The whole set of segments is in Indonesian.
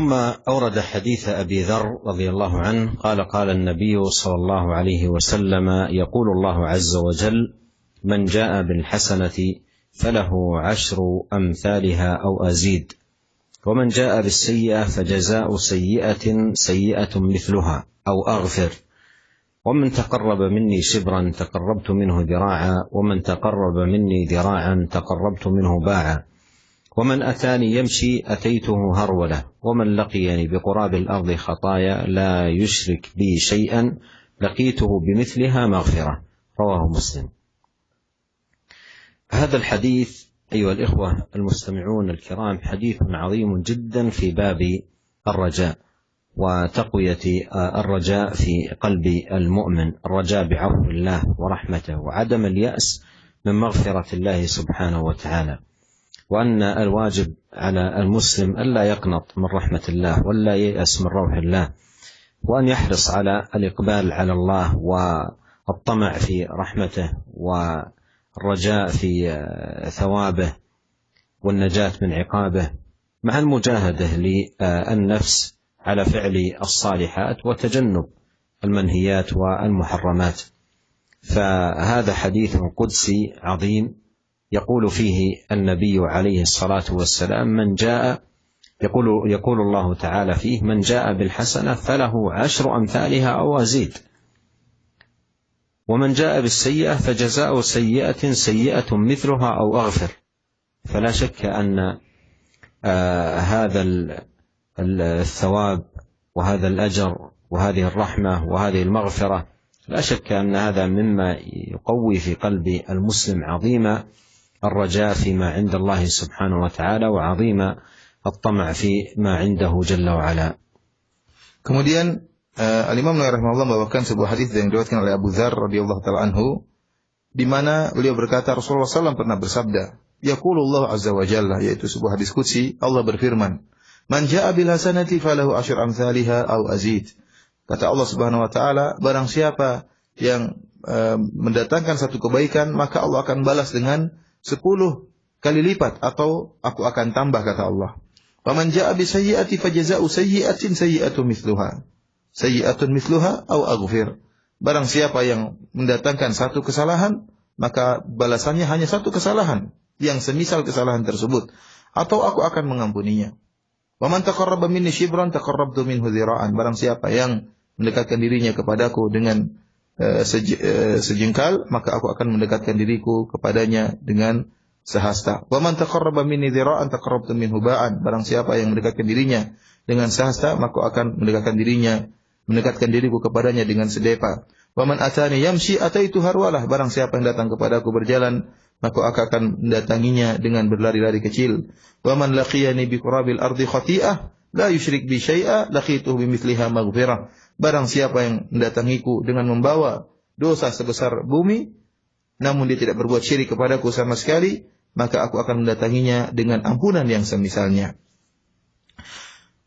ثم أورد حديث أبي ذر رضي الله عنه قال قال النبي صلى الله عليه وسلم يقول الله عز وجل من جاء بالحسنة فله 10 أمثالها أو أزيد ومن جاء بالسيئة فجزاء سيئة سيئة مثلها أو أغفر ومن تقرب مني شبرا تقربت منه ذراعا ومن تقرب مني ذراعا تقربت منه باعا ومن أتاني يمشي أتيته هرولة ومن لقيني بقراب الأرض خطايا لا يشرك بي شيئا لقيته بمثلها مغفرة. رواه مسلم. هذا الحديث أيها الإخوة المستمعون الكرام حديث عظيم جدا في باب الرجاء وتقوية الرجاء في قلب المؤمن، الرجاء بعفو الله ورحمته وعدم اليأس من مغفرة الله سبحانه وتعالى، وأن الواجب على المسلم ألا يقنط من رحمة الله ولا ييأس من روح الله، وأن يحرص على الإقبال على الله والطمع في رحمته والرجاء في ثوابه والنجاة من عقابه، مع المجاهدة للنفس على فعل الصالحات وتجنب المنهيات والمحرمات. فهذا حديث قدسي عظيم يقول فيه النبي عليه الصلاة والسلام من جاء يقول الله تعالى فيه من جاء بالحسنة فله 10 أمثالها أو أزيد ومن جاء بالسيئة فجزاء سيئة سيئة مثلها أو أغفر. فلا شك أن هذا الثواب وهذا الأجر وهذه الرحمة وهذه المغفرة لا شك أن هذا مما يقوي في قلب المسلم عظيم الرجاء فيما عند الله سبحانه وتعالى وعظيم الطمع فيما عنده جل وعلا. Kemudian Al-Imam Nawawi rahimahullah membawakan sebuah hadis yang diriwayatkan oleh Abu Dzar radhiyallahu taala anhu, di mana beliau berkata Rasulullah SAW pernah bersabda, yaqulullah azza wa jalla, yaitu sebuah hadis qudsi, Allah berfirman, man jaa'a bil hasanati falahu 10 amsalha aw azid. Kata Allah Subhanahu wa taala, barang siapa yang mendatangkan satu kebaikan, maka Allah akan balas dengan 10 kali lipat atau aku akan tambah, kata Allah. Wa man jaa'a bis sayyi'ati fajaza'u sayyi'atin sayyi'atun mithluha. Sayyi'atun mithluha aw aghfir. Barang siapa yang mendatangkan satu kesalahan, maka balasannya hanya satu kesalahan yang semisal kesalahan tersebut, atau aku akan mengampuninya. Wa man taqarraba minni shibran taqarrabtu minhu dhira'an. Barang siapa yang mendekatkan dirinya kepadaku dengan sejengkal, maka aku akan mendekatkan diriku kepadanya dengan sehasta. Wa man taqarraba minni dhira'an taqarrabtu minhu ba'an. Barang siapa yang mendekatkan dirinya dengan sehasta, maka akan mendekatkan diriku kepadanya dengan sedepa. Wa man atani yamshi ataitu harwalah. Barang siapa yang datang kepadaku berjalan, maka aku akan mendatanginya dengan berlari-lari kecil. Wa man laqiyani bi qurabil ardi khati'ah la yusyrik bi syai'a laqituhu bimithliha maghfirah. Barang siapa yang mendatangiku dengan membawa dosa sebesar bumi, namun dia tidak berbuat syirik kepadaku sama sekali, maka aku akan mendatanginya dengan ampunan yang semisalnya.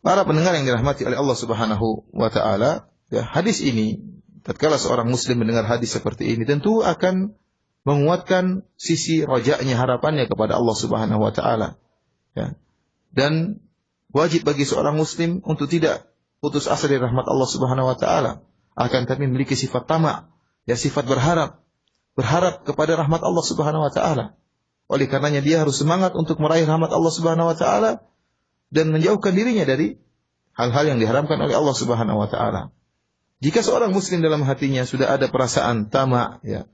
Para pendengar yang dirahmati oleh Allah Subhanahu wa taala, ya, hadis ini tatkala seorang muslim mendengar hadis seperti ini tentu akan menguatkan sisi rojaknya, harapannya kepada Allah Subhanahu wa taala. Ya. Dan wajib bagi seorang muslim untuk tidak putus asa dari rahmat Allah Subhanahu wa taala, akan tapi memiliki sifat tamak, ya, sifat berharap kepada rahmat Allah Subhanahu wa taala. Oleh karenanya dia harus semangat untuk meraih rahmat Allah Subhanahu wa taala dan menjauhkan dirinya dari hal-hal yang diharamkan oleh Allah Subhanahu wa taala. Jika seorang muslim dalam hatinya sudah ada perasaan tamak, ya,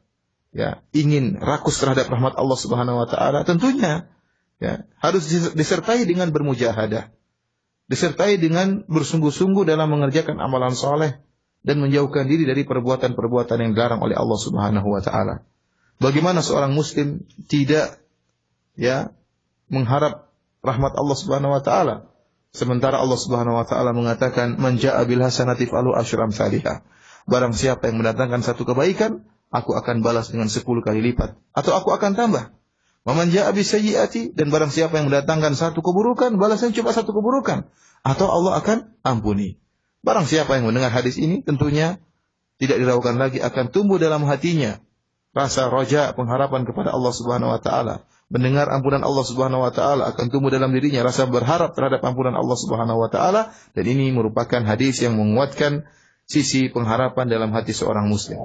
ingin rakus terhadap rahmat Allah Subhanahu wa taala, tentunya ya harus disertai dengan bermujahadah, disertai dengan bersungguh-sungguh dalam mengerjakan amalan soleh dan menjauhkan diri dari perbuatan-perbuatan yang dilarang oleh Allah Subhanahu wa taala. Bagaimana seorang muslim tidak mengharap rahmat Allah Subhanahu wa taala, sementara Allah Subhanahu wa taala mengatakan man jaa'a bil hasanati falahu 10 amsalha. Barang siapa yang mendatangkan satu kebaikan, aku akan balas dengan 10 kali lipat, atau aku akan tambah. Wa man jaa'a bis sayyi'ati, dan barang siapa yang mendatangkan satu keburukan, balasnya cuma satu keburukan, atau Allah akan ampuni. Barang siapa yang mendengar hadis ini, tentunya tidak diragukan lagi akan tumbuh dalam hatinya rasa roja, pengharapan kepada Allah Subhanahu wa taala, mendengar ampunan Allah Subhanahu wa taala, akan tumbuh dalam dirinya rasa berharap terhadap ampunan Allah Subhanahu wa taala, dan ini merupakan hadis yang menguatkan sisi pengharapan dalam hati seorang muslim.